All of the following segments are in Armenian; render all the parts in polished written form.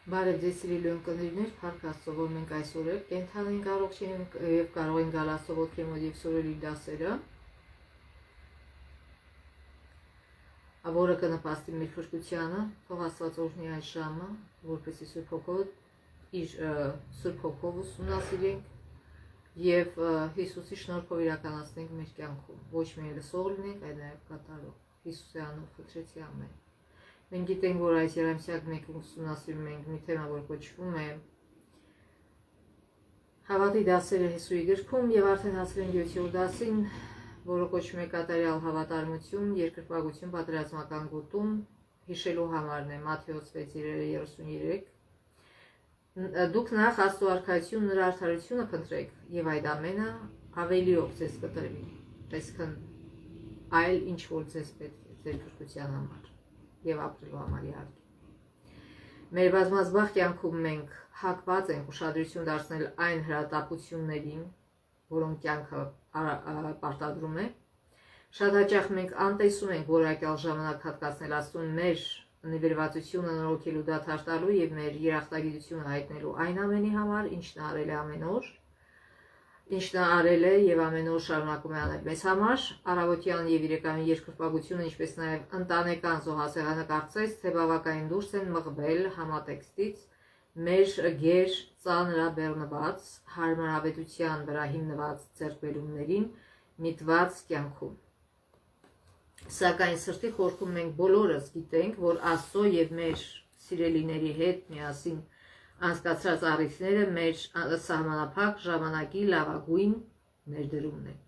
Բարև ձեզ սիրելի ընկերներ, Փառք Աստծո, որ մենք այսօր կենդան ենք, առողջ ենք եւ կարող ենք գալ Աստծո ոտքի մոտ եւ սովորել իր դասերը, որը կնպաստի մեր փրկությանը, թող Աստված օրհնի այս ժամը, որպեսզի Սուրբ Հոգով ուսումնասիրենք եւ Հիսուսի շնորհքով իրականացնենք մեր կյանքում, ոչ միայն լսող լինենք, այլ նաեւ կատարող։ Հիսուսի անունով խնդրեցի, ամեն։ Մենք գիտենք, որ այս երամսյակ մենք ուսումնասիրում ենք մի թեմա, որ կոչվում է Հավատի դասերը Հեսուի գրքում եւ արդեն հասել ենք 7-րդ դասին, որը կոչվում է կատարյալ հավատարմություն, երկրպագություն պատերազմական գոտում, հիշելու համարն է Մատթեոս 6:33։ Դուք նախ Աստծո արքայությունն ու նրա արդարությունը փնտրեք եւ այդ ամենը ավելիով ձեզ կտրվի, այսինքն այլ ինչ որ ձեզ պետք է ձեր փրկության համար եւ ապրելու համար իհարկե։ Մեր բազմազբաղ կյանքում մենք հակված ենք ուշադրություն դարձնել այն հրատապություններին, որոնք կյանքը պարտադրում է։ Շատ հաճախ մենք անտեսում ենք որակյալ ժամանակ հատկացնել Աստծուն մեր նվիրվածությունը նորոգելու դադար տալու եւ մեր երախտագիտությունը հայտնելու այն ամենի համար, ինչն արել է ամեն օր, ինչն արել է եւ ամեն օր շարունակում է անել մեզ համար, առավոտյան եւ երեկոյան երկրպագությունը, ինչպես նաեւ ընտանեկան զոհասեղանը կարծես թե բավականին դուրս են մղվել համատեքստից մեր գեր ծանրաբեռնված հարմարավետության վրա հիմնված ձեռքբերումներին միտված կյանքում։ Սակայն սրտի խորքում մենք բոլորս գիտենք, որ Աստծո եւ մեր սիրելիների հետ միասին անցկացրած առիթները մեր սահմանափակ ժամանակի լավագույն ներդրումն են։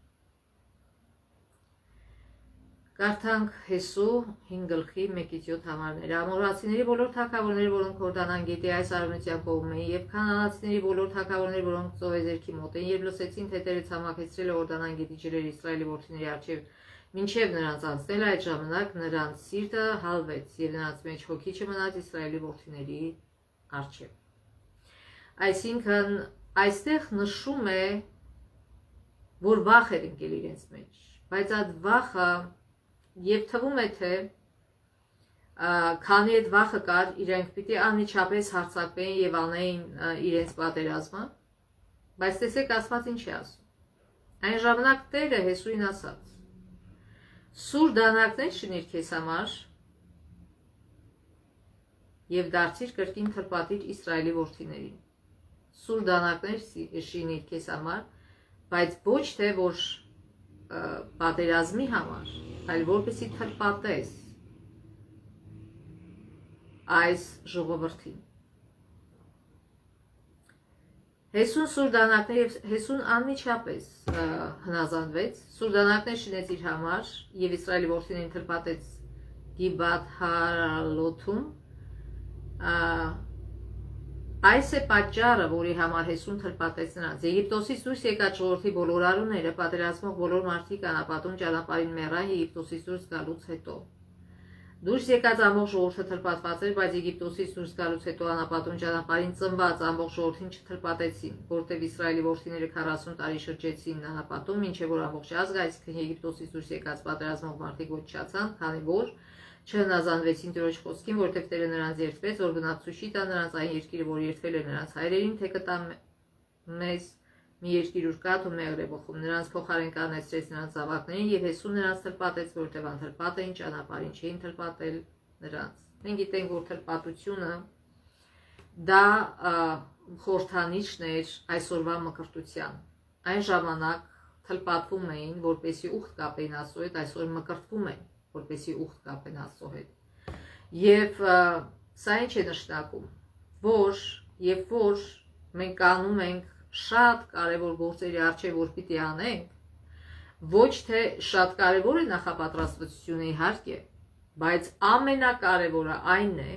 Կարդանք Հեսու 5:1-7 համարները։ Ամորացիների բոլոր թագավորները, որոնք Հորդանան գետի այս արևմտյան կողմում էին, եւ քանանացիների բոլոր թագավորները, որոնք Ծովեզերքի մոտ էին, եւ լսեցին, թե Տերը ցամաքեցրել է Հորդանան գետի ջրերը Իսրայելի որդիների առջև, մինչև նրանց անցնել, այդ ժամանակ նրանց սիրտը հալվեց եւ նրանց մեջ հոգի չմնաց Իսրայելի որդիների առջև։ Այսինքն այստեղ նշում է, որ վախ էր ընկել իրենց մեջ, բայց այդ վախը եւ թվում է թե քանի այդ վախը կար, իրենք պիտի անմիջապես հարձակվեին եւ անեին իրենց պատերազմը, բայց տեսեք Աստված ինչ է ասում։ Այն ժամանակ Տերը Հեսուին ասաց. «Սուր դանակներ շինիր քեզ համար եւ դարձիր կրկին թրպատիր Իսրայելի որդիներին»։ Սուր դանակներ շինիր քեզ համար, բայց ոչ թե որ պատերազմի համար, այլ որպեսզի թրպատես այս ժողովրդին։ Հեսուն սուր դանակներ եւ Հեսուն անմիջապես հնազանդվեց, սուր դանակներ շինեց իր համար եւ Իսրայելի որդիներին թրպատեց Գիբաթ Հարալոթում։ Այս է պատճառը, որի համար Հեսուն թրպատեց նրանց։ Եգիպտոսից դուրս եկած ժողովրդի բոլոր արուները, պատերազմող բոլոր մարդիկ անապատում ճանապարհին մեռան Եգիպտոսից դուրս գալուց հետո։ Դուրս եկած ամբողջ ժողովուրդը թրպատված էր, բայց Եգիպտոսից դուրս գալուց հետո անապատում ճանապարհին ծնված ամբողջ ժողովրդին չթրպատեցին, որտեղ Իսրայելի որդիները 40 տարի շրջեցին անապատում, մինչև որ ամբողջ ազգը, այսինքն Եգիպտոսից դուրս եկած պատերազմող մարդիկ ոչնչացան, քանի որ չհնազանդվեցին Տիրոջ խոսքին, որտեղ Տերը նրանց երդվեց, որ գնացուցի տա նրանց այն երկիրը, որ երդվել է նրանց հայրերին, թե կտա մեզ մի երկիր ուր կաթ ու մեղր է բխում, նրանց փոխարեն կանեցրեց նրանց զավակներին եւ Հեսուն նրանց թրպատեց, որտեղ անթրպատ էին, ճանապարհին չէին թրպատել նրանց։ Մենք գիտենք, որ թրպատությունը դա խորհրդանիշն էր այսօրվա մկրտության։ Այն ժամանակ թրպատվում էին, որպեսզի ուխտ կապեին Աստծո հետ, այսօր մկրտվում են, որպեսզի ուխտ կապեն Աստծո հետ։ Եվ սա ինչ է նշանակում, որ երբ որ մենք անում ենք շատ կարևոր գործերի առջև, որ պիտի անենք, ոչ թե շատ կարևոր է նախապատրաստվածությունը իհարկե, բայց ամենակարևորը այն է,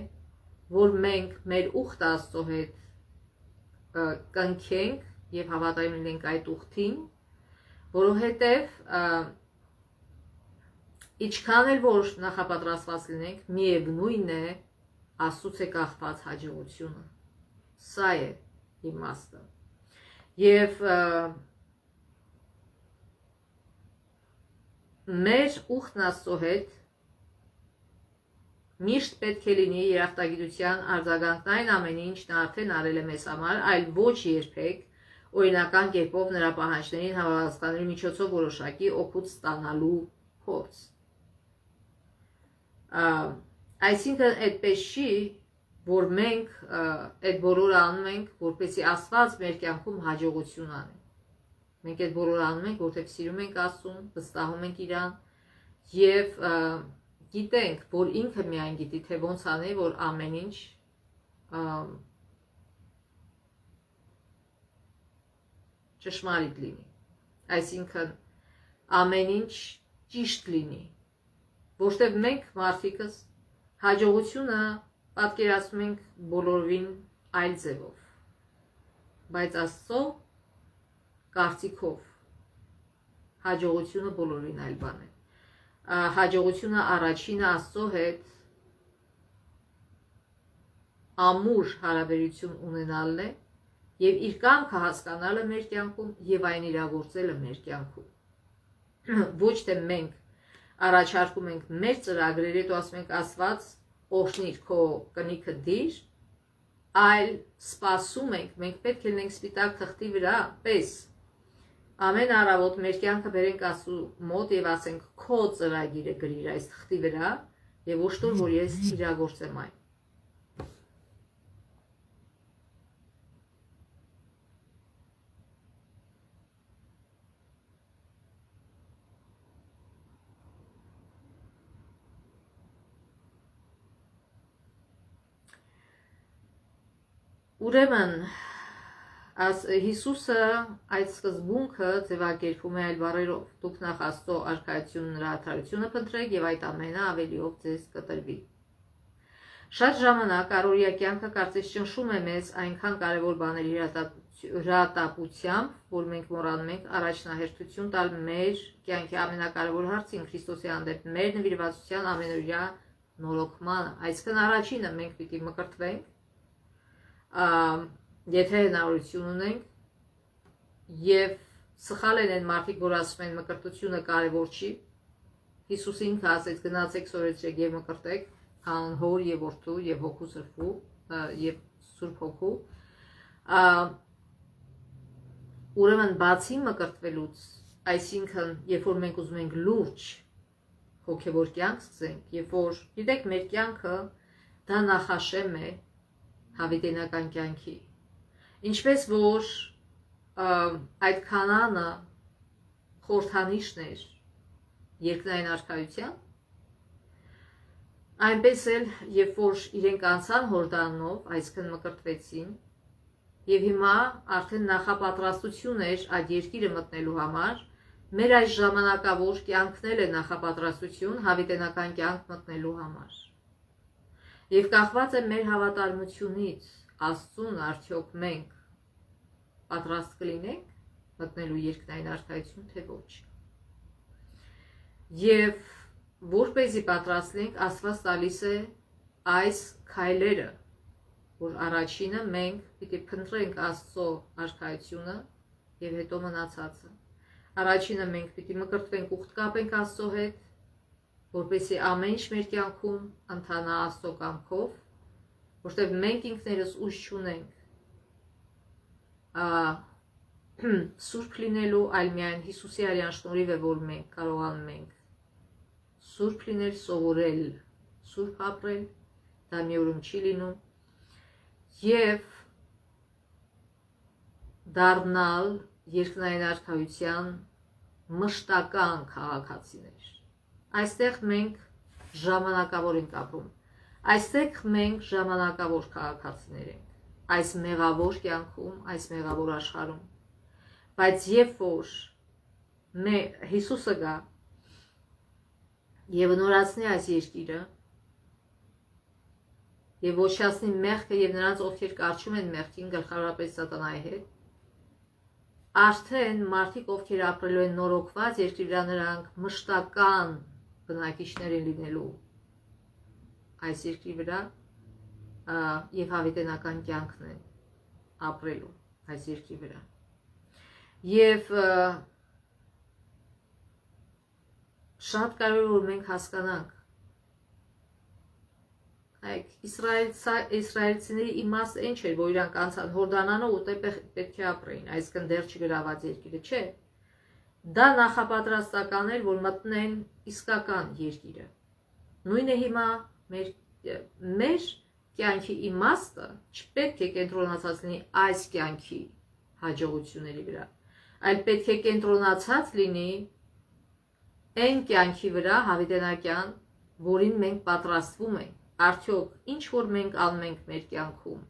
որ մենք մեր ուխտը Աստծո հետ կնքենք եւ հավատարիմ լինենք այդ ուխտին, որովհետեւ ինչքան էլ որ նախապատրաստված լինենք, միևնույն է Աստծուց է կախված հաջողությունը։ Սա է իմաստը։ Եվ մեր ուխտն Աստծո հետ Միշտ պետք է լինի երախտագիտության արձագանքն այն ամենի, ինչ նա արդեն արել է մեզ համար, այլ ոչ երբեք օրինական կերպով նրա պահանջներին համապատասխանելու միջոցով որոշակի օգուտ ստանալու փորձ։ Այսինքն այդպես չի, որ մենք այդ բոլորը անում ենք, որպեսզի Աստված մեր կյանքում հաջողություն անի։ Մենք այդ բոլորը անում ենք, որտեղ սիրում ենք Աստծուն, վստահում ենք Իրան եւ գիտենք, որ ինքը միայն գիտի, թե ոնց անի, որ ամեն ինչ ճշմարիտ լինի։ Այսինքն ամեն ինչ ճիշտ լինի, որտեղ մենք մարդիկս հաջողությունը պատկերացնում ենք բոլորովին այլ ձևով, բայց Աստծո կարծիքով հաջողությունը բոլորովին այլ բան է։ Հաջողությունը առաջինը Աստծո հետ ամուր հարաբերություն ունենալն է եւ իր կամքը հասկանալը մեր կյանքում եւ այն իրագործելը մեր կյանքում։ Ոչ թե մենք առաջարկում ենք մեր ծրագրերը, դու ասում ենք Աստված օրհնիր քո կնիքը դիր, այլ սպասում ենք, մենք պետք է լինենք սպիտակ թղթի վրա պես ամեն առավոտ մեր կյանքը բերենք Աստծու մոտ եւ ասենք քո ծրագիրը գրիր այս թղթի վրա եւ ոչ որ ես իրագործեմ այն։ Ուրեմն Հիսուսը այդ սկզբունքը ձևակերպում է այլ բառերով. դուք նախ Աստծո արքայությունն նրա արդարությունը փնտրեք եւ այդ ամենը ավելիով ձեզ կտրվի։ Շատ ժամանակ առօրյա կյանքը կարծես ճնշում է մեզ այնքան կարևոր բաների հրատապությամբ, որ մենք մոռանում ենք առաջնահերթություն տալ մեր կյանքի ամենակարևոր հարցին Քրիստոսի հանդեպ մեր նվիրվածության ամենօրյա նորոգմանը։ Այսինքն առաջինը մենք պիտի մկրտվենք, եթե հնարավորություն ունենք, եւ սխալ են այն մարդիկ, որ ասում են մկրտությունը կարևոր չի։ Հիսուսը ինքը ասեց գնացեք սորեցրեք եւ մկրտեք հանուն Հոր եւ Որդու եւ Հոգու Սրբու եւ Սուրբ Հոգու։ Ուրեմն բացի մկրտվելուց, այսինքն երբ որ մենք ուզում ենք լուրջ հոգեվոր կյանք սկսենք, երբ որ գիտեք մեր կյանքը դա նախաշեմ է հավիտենական կյանքի, ինչպես որ այդ կանանը խորհրդանիշն էր երկնային արքայության, այնպես էլ երբ որ իրենք անցան Հորդանով, այսինքն մկրտվեցին, եւ հիմա արդեն նախապատրաստություն էր այդ երկիրը մտնելու համար, մեր այս ժամանակավոր կյանքն էլ է նախապատրաստություն հավիտենական կյանք մտնելու համար։ Եվ կախված է մեր հավատարմությունից, Աստծուն արդյոք մենք պատրաստ կլինենք մտնելու երկնային արքայություն, թե ոչ։ Եվ որպեսզի պատրաստ լինենք, Աստված տալիս է այս քայլերը, որ առաջինը մենք պիտի փնտրենք Աստծո արքայությունը եւ հետո մնացածը։ Առաջինը մենք պիտի մկրտվենք, ուխտ կապենք Աստծո հետ, որպեսզի ամեն ինչ մեր կյանքում ընթանա Աստծո կամքով, որտեղ մենք ինքներս ուժ չունենք սուրբ լինելու, այլ միայն Հիսուսի արյան շնորհիվ է, որ մենք կարողանում ենք սուրբ լինել, սովորել, սուրբ ապրել, դա մի օրում չի լինում, եւ դառնալ երկնային արքայության մշտական քաղաքացիներ։ Այստեղ մենք ժամանակավոր ենք ապրում, այստեղ մենք ժամանակավոր քաղաքացիներ ենք, այս մեղավոր կյանքում, այս մեղավոր աշխարհում, բայց երբ որ Հիսուսը գա եւ նորացնի այս երկիրը եւ ոչնչացնի մեղքը եւ նրանց, ովքեր կարճում են մեղքին, գլխավորապես սատանայի հետ, արդեն մարդիկ, ովքեր ապրելու են նորոգված երկրի վրա, նրանք մշտական բնակիչներ են լինելու այս երկրի վրա եւ հավիտենական կյանքն են ապրելու այս երկրի վրա։ Եվ շատ կարևոր որ մենք հասկանանք, իսրայելցիների իմաստը ինչ էր, որ իրանք անցան Հորդանանը ուտե պետք է ապրեին, այսինքն դեռ չգրաված երկիրը չէ։ Դա նախապատրաստական էր, որ մտնեն իսկական երկիրը։ Նույնը հիմա մեր կյանքի իմաստը չպետք է կենտրոնացած լինի այս կյանքի հաջողությունների վրա, այլ պետք է կենտրոնացած լինի այն կյանքի վրա հավիտենակյան, որին մենք պատրաստվում ենք, արդյոք ինչ որ մենք անում ենք մեր կյանքում,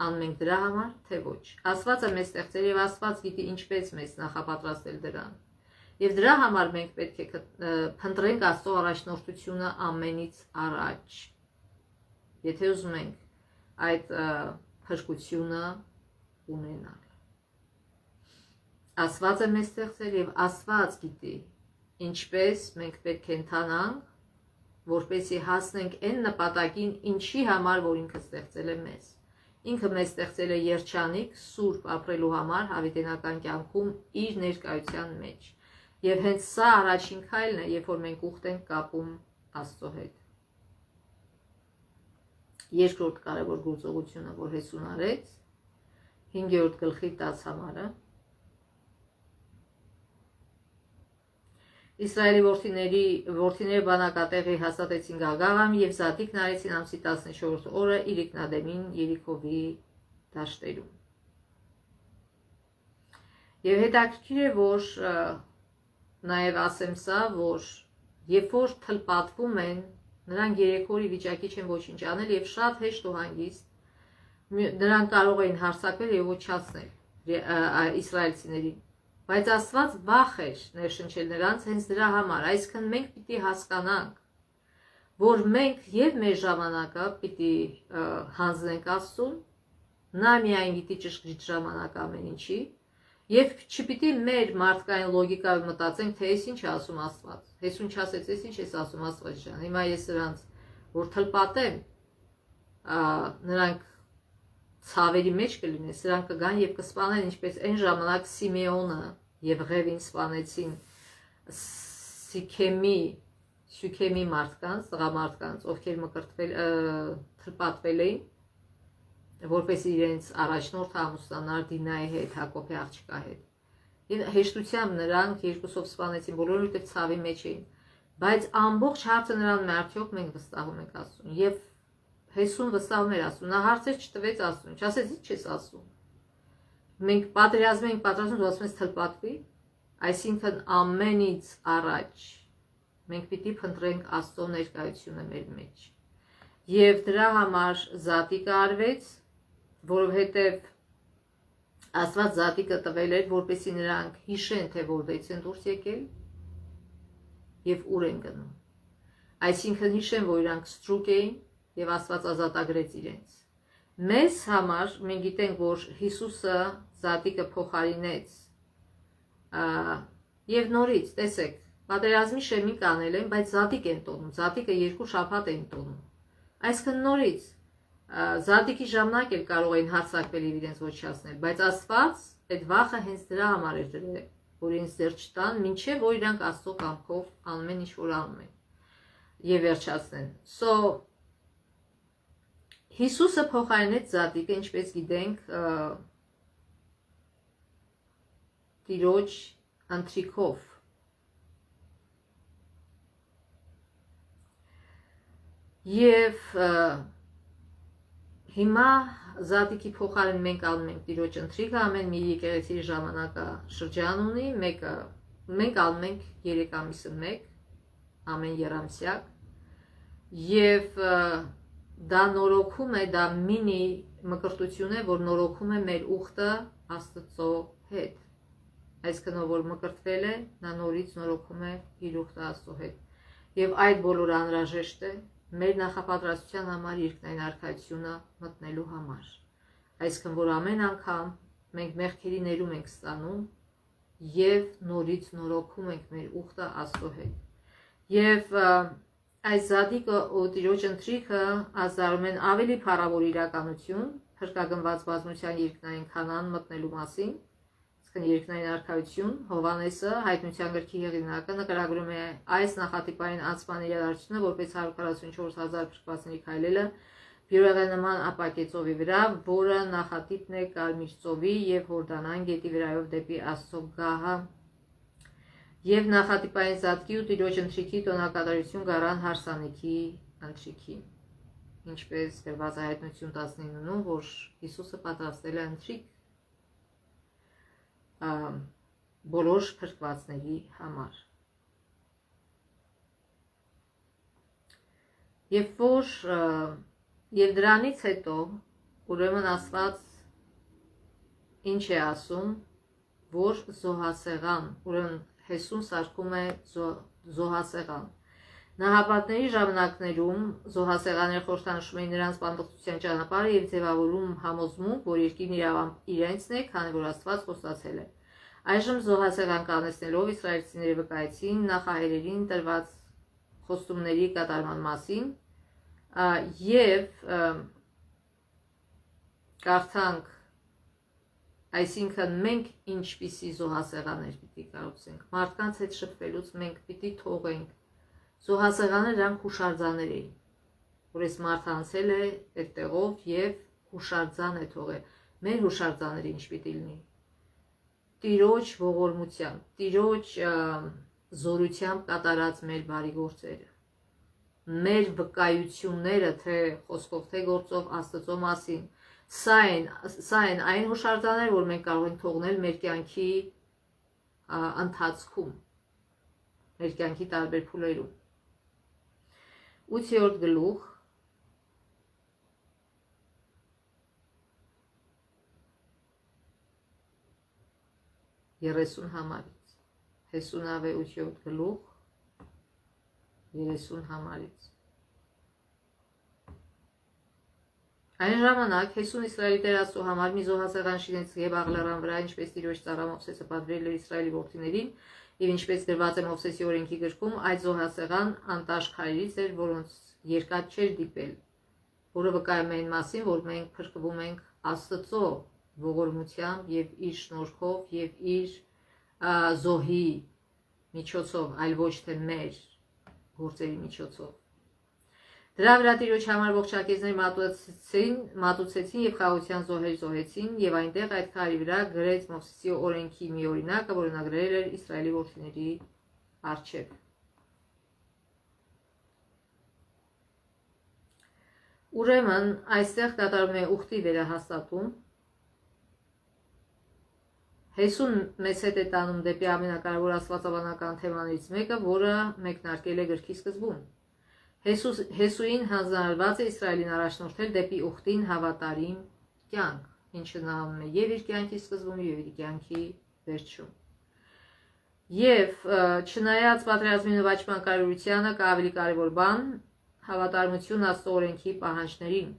անում ենք դրա համար, թե ոչ։ Աստվածը մեզ ստեղծել եւ Աստված գիտի ինչպես մեզ նախապատրաստել դրան։ Եվ դրա համար մենք պետք է փնտրենք Աստծո առաջնորդությունը ամենից առաջ։ Եթե ուզում ենք այդ փրկությունը ունենալ։ Աստված է մեզ ստեղծել եւ Աստված գիտի ինչպես մենք պետք է ընթանանք, որպեսզի հասնենք այն նպատակին, ինչի համար, որ ինքը ստեղծել է մեզ։ Ինքը մեզ ստեղծել է երջանիկ, սուրբ ապրելու համար հավիտենական կյանքում իր ներկայության մեջ։ Եվ հենց սա առաջին քայլն է, երբ որ մենք ուխտ ենք կապում Աստծո հետ։ Երկրորդ կարևոր գործողությունը, որ Հեսուն արեց, 5-րդ գլխի 10 համարը, Իսրայելի որդիները բանակատեղի հաստատեցին Գաղաղամ և Զատիկն արեցին ամսի 14-րդ օրը Իրիկնադեմին Երիքովի դաշտերում։ Եվ հետաքրքիր է, որ նաև ասեմ սա, որ երբ որ թլպատվում են, նրանք 3 օրի վիճակի չեն ոչինչ անել եւ շատ հեշտ ու հանգիստ նրանք կարող էին հարձակվել եւ ոչնչացնել իսրայելցիներին, բայց Աստված վախ էր ներշնչել նրանց հենց դրա համար, այսինքն մենք պիտի հասկանանք, որ մենք եւ մեր ժամանակը պիտի հանձնենք Աստծուն, նա միայն գիտի ճշգրիտ ժամանակը ամեն ինչի, եւ չպիտի մեր մարդկային լոգիկայով մտածենք, թե այս ինչ է ասում Աստված, Հեսուն չասեց, այս ինչ է ասում Աստված ջան, հիմա ես նրանց որ թլպատեմ, նրանք ցավերի մեջ կլինեն, սրանք կգան եւ կսպանեն, ինչպես այն ժամանակ Սիմեոնը եւ Ղևին սպանեցին Սյուքեմի մարդկանց, տղամարդկանց, ովքեր թլպատվել էին, որպես իրենց առաջնորդ ամուսնանար Դինայի հետ, Հակոբի աղջկա հետ։ Եվ հեշտությամբ նրանք երկուսով սպանեցին, բոլորը որտեղ ցավի մեջ էին, բայց ամբողջ հարցը նրան է, արդյոք մենք վստահում ենք Աստծուն։ Եվ Հեսուն վստահում էր Աստծուն, նա հարցեր չտվեց Աստծուն, չասեց ինչ ես ասում։ Մենք պատերազմ ենք պատրաստվում, դու ասում ես թլպատվի, այսինքն ամենից առաջ մենք պիտի փնտրենք Աստծո ներկայությունը մեր մեջ։ Եվ դրա համար Զատիկը արվեց, որովհետև Աստված Զատիկը տվել էր, որպեսզի նրանք հիշեն, թե որտեղից են դուրս եկել եւ ուր են գնում։ Այսինքն հիշեն, որ իրանք ստրուկ էին եւ Աստված ազատագրեց իրենց։ Մեզ համար մենք գիտենք, որ Հիսուսը Զատիկը փոխարինեց եւ նորից, տեսեք, պատերազմի շեմին կանել են, բայց Զատիկ են տոնում, Զատիկը 2 շաբաթ են տոնում։ Այսինքն նորից Զատիկի ժամանակ էլ կարող էին հարձակվել եւ իրենց ոչնչացնել, բայց Աստված այդ վախը հենց դրա համար էր դրել, որ իրենց դեռ չտան, մինչև որ իրանք Աստծո կամքով անում են ինչ որ անում են եւ վերջացնեն։ So Հիսուսը փոխարինեց Զատիկը, ինչպես գիտենք, Տիրոջ ընթրիքով։ Եվ հիմա Զատիկի փոխարեն մենք անում ենք Տիրոջ ընթրիքը, ամեն մի եկեղեցի ժամանակաշրջան ունի, մենք անում ենք 3 ամիսը 1, ամեն եռամսյակ, եւ դա նորոգում է, դա մինի մկրտություն է, որ նորոգում է մեր ուխտը Աստծո հետ։ Այսինքն որ մկրտվել է, նա նորից նորոգում է իր ուխտը Աստծո հետ։ Եվ այդ բոլորը անհրաժեշտ է մեր նախապատրաստության համար երկնային արքայությունը մտնելու համար։ Այսինքն որ ամեն անգամ մենք մեղքերի ներում ենք ստանում եւ նորից նորոգում ենք մեր ուխտը Աստծո հետ։ Եվ այս Զատիկը ու Տիրոջ ընթրիքը ազդարում են ավելի փառավոր իրականություն, փրկագնված բազմության երկնային քանան մտնելու մասին, երկնային արքայություն, Հովանեսը, Հայտնության գրքի հեղինակը, նկարագրում է այս նախատիպային անցման իրադարձությունը որպես 144,000 փրկվածների քայլելը բյուրեղենման ապակե ծովի վրա, որը նախատիպն է Կարմիր ծովի և Հորդանան գետի վրայով դեպի Աստծո գահը, և նախատիպային զատկի ու Տիրոջ ընթրիքի տոնակատարություն գարան հարսանիքի ընթրիքին, ինչպես գրված է Հայտնություն 19-ում, որ Հիսուսը պատրաստել է ընթրիք բոլոր փրկվածների համար։ Եվ դրանից հետո ուրեմն Աստված ինչ է ասում, որ զոհասեղան, ուրեմն Հեսուն սարքում է զոհասեղան։ Նահապատների ժամանակներում զոհասեղանները խորհրդանշում էին նրանց բանտեղծության ճանապարհը և ձևավորում համոզմունք, որ երկիրն իրենցն է, քանի որ Աստված խոստացել է։ Այժմ զոհասեղան կանեցնելով իսրայելցիները վկայեցին նախահայրերին տրված խոստումների կատարման մասին և կարդանք, այսինքն մենք ինչպիսի զոհասեղաններ պիտի կառուցենք, մարդկանց հետ շփվելուց մենք պիտի թողենք զոհասեղանը, դրանք հուշարձաններ էին, որ այս մարդը անցել է այդտեղով և հուշարձան է թողել։ Մեր հուշարձանները ինչ պիտի լինի։ Տիրոջ ողորմությամբ, Տիրոջ զորությամբ կատարած մեր բարի գործերը, մեր վկայությունները թե խոսքով թե գործով Աստծո մասին, սա են այն հուշարձանները, որ մենք կարող ենք թողնել մեր կյանքի ընթացքում, մեր կյանքի տարբեր փուլերում։ 8-րդ գլուխ երեսուն համարից, Հեսունավ է 8-րդ գլուխ 30 համարից։ Այն ժամանակ Հեսուն Իսրայելի Տեր Աստծո համար մի զոհասեղան շինեց Գեբաղ լեռան վրա, ինչպես Տիրոջ ծառա Մովսեսը պատվիրել էր Իսրայելի որդիներին, և ինչպես գրված է Մովսեսի օրենքի գրքում, այդ զոհասեղան անտաշ քարերից էր, որոնց երկաթ չէր դիպել, որը վկայում է այն մասին, որ մենք փրկվում ենք Աստծո ողորմությամբ և իր շնորհքով և իր զոհի միջոցով, այլ ոչ թե մեր գործերի միջոցով։ Դրա վրա Տիրոջ համար ողջակեզներ մատուցեցին և խաղաղության զոհեր զոհեցին, և այնտեղ այդ քարի վրա գրեց Մովսեսի օրենքի մի օրինակը, որը նա գրել էր Իսրայելի որդիների առջև։ Ուրեմն այստեղ կատարում է ուխտի վերահաստատում։ Հեսուն մեզ հետ է տանում դեպի ամենակարևոր աստվածաբանական թեմաներից մեկը, որը մեկնարկել է գրքի սկզբում։ Հեսուին հանձնարարված է Իսրայելին առաջնորդել դեպի ուխտին հավատարիմ կյանք, ինչը նա անում է և իր կյանքի սկզբում և իր կյանքի վերջում։ Եվ չնայած պատերազմի նվաճման կարևորությանը, կա ավելի կարևոր բան՝ հավատարմություն Աստծո օրենքի պահանջներին։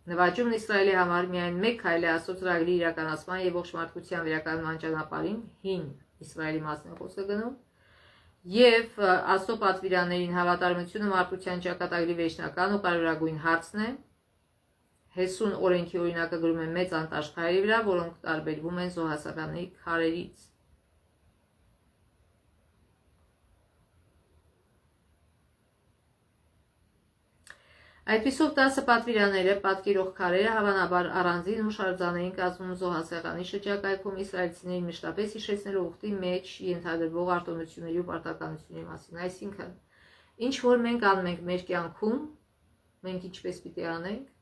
Նվաճումն Իսրայելի համար միայն մեկ քայլ է Աստծո ծրագրի իրականացման և ողջ մարդկության վերականգնման ճանապարհին, հին Իսրայելի մասն է խոսքը գնում, և Աստծո պատվիրաններին հավատարմությունը մարդկության ճակատագրի վերջնական ու կարևորագույն հարցն է։ Հեսուն օրենքի օրինակը գրում է մեծ անտաշ քարերի վրա, որոնք տարբերվում են զոհասեղանի քարերից։ Այդպիսով 10 պատվիրանները, պատկերող քարերը, հավանաբար առանձին հուշարձան էին կազմում զոհասեղանի շրջակայքում իսրայելցիներին մշտապես հիշեցնելով ուխտի մեջ ենթադրվող արտոնությունների ու պարտականությունների մասին։ Այսինքն, ինչ որ մենք անում ենք մեր կյանքում, մենք ինչպես պիտի անենք,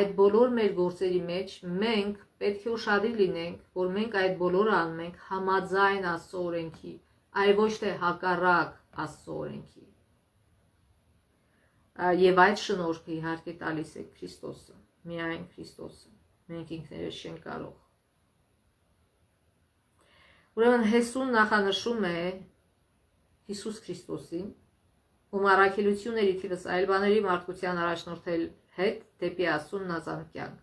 այդ բոլոր մեր գործերի մեջ մենք պետք է ուշադիր լինենք, որ մենք այդ բոլորը անում ենք համաձայն Աստծո օրենքի, այլ ոչ թե հակառակ Աստծո օրենքի։ Եվ այդ շնորհքը իհարկե տալիս է Քրիստոսը, միայն Քրիստոսը, մենք ինքներս չենք կարող։ Ուրեմն Հեսուն նախանշում է Հիսուս Քրիստոսին, ում առաքելությունների թիվս այլ բաների մարդկության առաջնորդել հետ դեպի Աստծուն նազանց կյանք։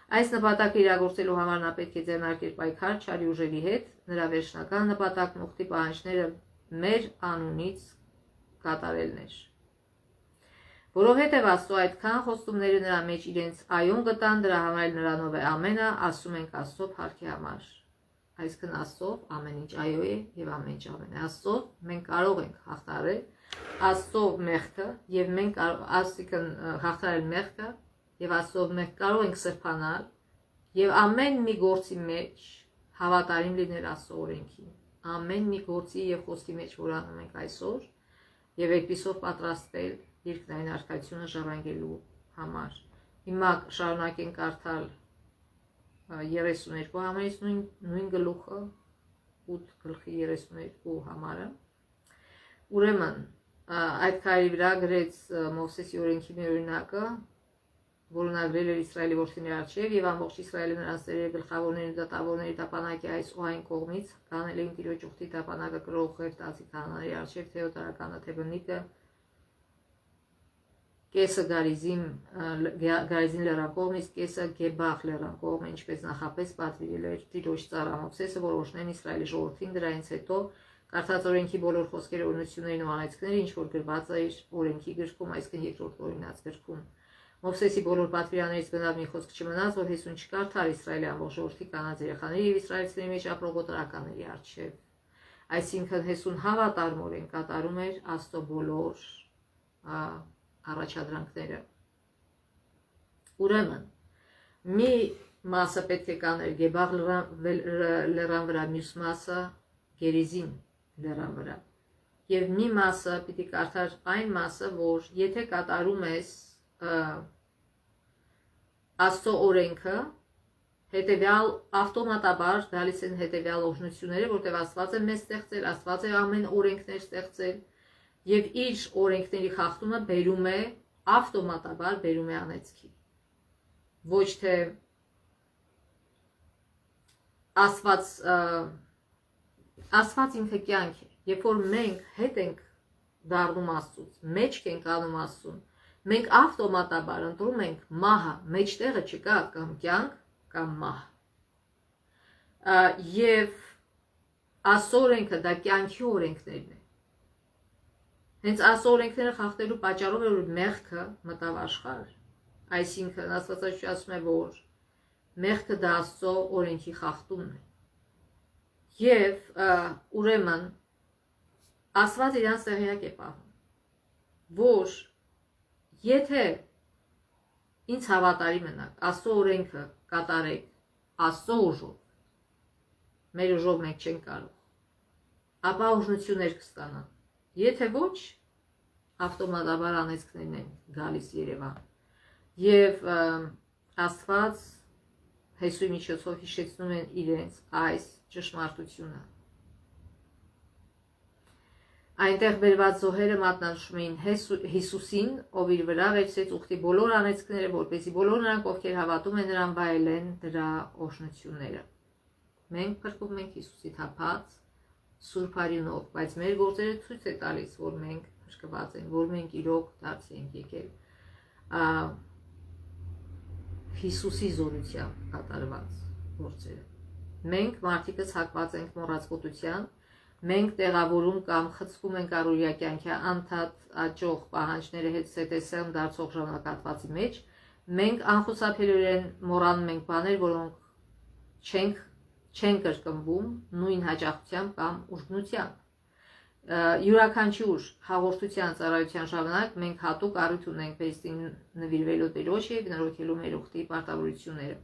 Այս նպատակը իրագործելու համար նա պետք է ձեռնարկել պայքար չարի ուժերի հետ, նրա վերջնական նպատակն ուխտի պահանջները մեր անունից կատարելն էր, Որովհետև Աստծո այդքան խոստումները նրա մեջ իրենց այուն գտան, դրա համար նրանով է ամենը, ասում ենք Աստծո փառքի համար։ Այսինքն Աստծով ամեն ինչ այո է եւ ամեն ինչ ամեն է։ Աստծով մենք կարող ենք հաղթարել Աստծով մեղքը եւ մենք այսինքն հաղթարել մեղքը եւ Աստծով մենք կարող ենք սրբանալ եւ ամեն մի գործի մեջ հավատարիմ լինել Աստծո օրենքին։ Ամեն մի գործի եւ խոսքի մեջ, որ անում ենք այսօր, եւ այդպիսով պատրաստվել երկնային արքայությունը ժառանգելու համար։ Հիմա շարունակենք կարդալ 32 համարից նույն գլուխը 8 գլխի 32 համարը։ Ուրեմն այդ քայլի վրա գրեց Մովսեսի օրենքի մի օրինակը, որն ագրել էր Իսրայելի որդիների առջև եւ ամբողջ Իսրայելը նրանց ծերերի գլխավորների դատավորների տապանակի այս ու այն կողմից կանել էին Տիրոջ ուխտի տապանակը կրող ղերտացի քահանաների առջև թե օտարականը թե բնիկը կեսը Գարիզին լեռան կողմից, կեսը Գեբախ լեռան կողմը, ինչպես նախապես պատվիրել էր Տիրոջ ծառա Մովսեսը, որ օրհնեն Իսրայելի ժողովրդին, դրանից հետո կարդաց օրենքի բոլոր խոսքերը, օրհնություններն ու անեծքները, ինչ որ գրված էր օրենքի գրքում, այսինքն երկրորդ օրինաց գրքում։ Մովսեսի բոլոր պատվիրաններից բնավ մի խոսք չմնաց, որ Հեսուն չկարդար Իսրայելի ամբողջ ժողովրդի կանանց երեխաների եւ իսրայելցիների մեջ ապրող օտարականների առջև։ Այսինքն Հեսուն հավատարմորեն կատարում էր Աստծո բոլոր առաջադրանքները։ Ուրեմն մի մասը պետք է կաներ Գեբաղ լեռան վրա, մյուս մասը Գերիզին լեռան վրա։ Եվ մի մասը պիտի կարդար այն մասը, որ եթե կատարում ես Աստծո օրենքը, հետևյալ ավտոմատաբար գալիս են հետևյալ օրհնությունները, որտեղ Աստված է մեզ ստեղծել, Աստված է ամեն օրենքներ ստեղծել եւ իր օրենքների խախտումը բերում է ավտոմատաբար բերում է անեծքի։ Ոչ թե Աստված ինքը կյանք է, երբ որ մենք հետ ենք դառնում Աստծուց, մեջք ենք անում Աստծուն, մենք ավտոմատաբար ընտրում ենք մահը, մեջտեղը չկա կամ կյանք կամ մահ։ Եվ Աստծո օրենքը դա կյանքի օրենքներն են։ Հենց Աստծո օրենքները խախտելու պատճառով է որ մեղքը մտավ աշխարհ։ Այսինքն Աստվածաշունչը ասում է, որ մեղքը դա Աստծո օրենքի խախտումն է։ Եվ ուրեմն Աստված իրան սեղյակ է պահում, որ եթե ինձ հավատարի մնաք, Աստծո օրենքը կատարեք, Աստծո ուժով, մեր ուժով մենք չենք կարող, ապա օրհնություններ կստանան։ Եթե ոչ, ավտոմատաբար անեծքներն են գալիս Երևան։ Եվ Աստված Հեսուի միջոցով հիշեցնում են իրենց այս ճշմարտությունը։ Այնտեղ բերված զոհերը մատնանշում էին Հիսուսին, ով իր վրա վերցրեց ուխտի բոլոր անեծքները, որպեսզի բոլոր նրանք, ովքեր հավատում են նրան, վայելեն դրա օրհնությունները։ Մենք փրկվում ենք Հիսուսի թափած Սուրբ արյունով, բայց մեր գործերը ցույց է տալիս, որ մենք փրկված ենք, որ մենք իրոք դարձի ենք եկել Հիսուսի զորությամբ կատարված գործերը։ Մենք մարդիկս հակված ենք մոռացկոտության, մենք տեղավորում կամ խցվում ենք առօրյա կյանքի անդադ աճող պահանջների հետ սետեսեմ դարձող ժամանակահատվածի մեջ, մենք անխուսափելիորեն մոռանում ենք բաներ, որոնք չեն կրկնվում նույն հաճախությամբ կամ ուժգնությամբ։ Յուրաքանչյուր հաղորդության ծառայության ժամանակ մենք հատուկ առիթ ունենք Պեստին նվիրվելու Տիրոջը եւ նորոգելու մեր ուխտի պարտավորությունները։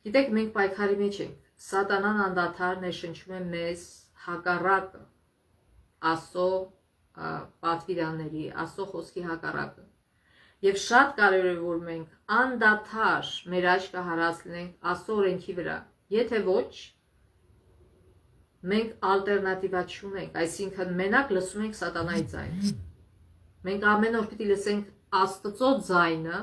Գիտեք, մենք պայքարի մեջ ենք։ Սատանան անդադար ներշնչում է մեզ հակառակը, Աստծո պատվիրանների, Աստծո խոսքի հակառակը։ Եվ շատ կարևոր է, որ մենք անդադար մեր աչքը հարած լինենք Աստծո օրենքի վրա։ Եթե ոչ, մենք ալտերնատիվա չունենք, այսինքն մենակ լսում ենք սատանայի ձայնը։ Մենք ամեն օր պիտի լսենք Աստծո ձայնը,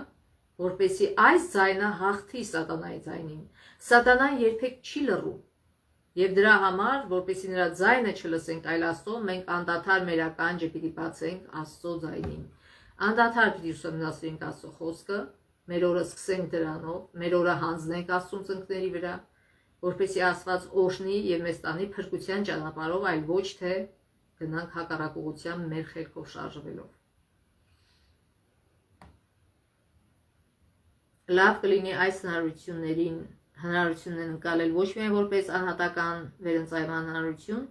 որպեսզի այս ձայնը հաղթի սատանայի ձայնին։ Սատանան երբեք չի լռում։ Եվ դրա համար, որպեսզի նրա ձայնը չլսենք, այլ Աստծո, մենք անդադար մեր ականջը պիտի բացենք Աստծո ձայնին։ Անդադար պիտի ուսումնասիրենք Աստծո խոսքը, մեր օրը սկսենք դրանով, մեր օրը հանձնենք Աստծո ծնկների վրա, որպեսզի Աստված օրհնի եւ մեզ տանի փրկության ճանապարհով, այլ ոչ թե գնանք հակառակ ուղղությամբ մեր խելքով շարժվելով։ լավ կլինի այս հնարավորություններն ընկալել ոչ միայն որպես անհատական վերընծայման հնարավորություն,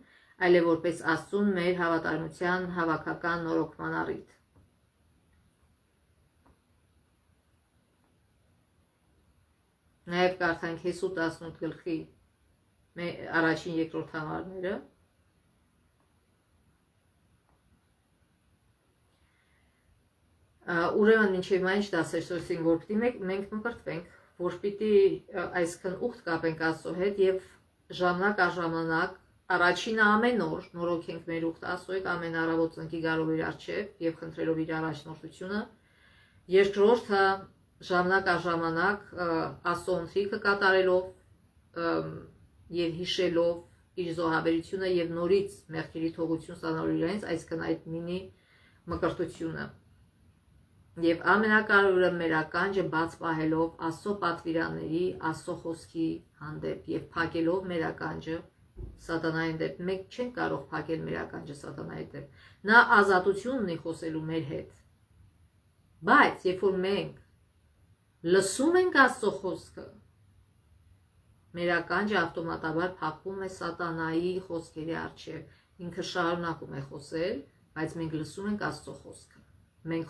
այլև որպես Աստծուն մեր հավատարմության հավաքական նորոգման առիթ։ Նաև կարդանք Հեսու 18 գլխի առաջին երկրորդ համարները։ Ուրեմն մինչև այն չդասերսոսին, որ պիտի մենք մկրտվենք, որ պիտի այսքան ուխտ կապենք Աստծո հետ եւ ժամանակ առ ժամանակ առաջինը ամեն օր նորոգենք մեր ուխտ Աստծո հետ ամեն առավոտ ծնկի գալով իր առջև եւ խնդրելով իր առաջնորդությունը, երկրորդը ժամանակ առ ժամանակ Աստծո ընթրիքը կատարելով եւ հիշելով իր զոհաբերությունը եւ նորից մեղքերի թողություն ստանալու իրենց, այսքան այդ մինի մկրտությունը եւ ամենակարևորը մեր ականջը բաց պահելով Աստծո պատվիրանների, Աստծո խոսքի հանդեպ եւ փակելով մեր ականջը սատանայի դեպ։ Մենք չենք կարող փակել մեր ականջը սատանայի դեպ։ Նա ազատություն ունի խոսելու մեր հետ։ Բայց երբ որ մենք լսում ենք Աստծո խոսքը, մեր ականջը ավտոմատաբար փակվում է սատանայի խոսքերի առջև։ Ինքը շարունակում է խոսել, բայց մենք լսում ենք Աստծո խոսքը։ Մենք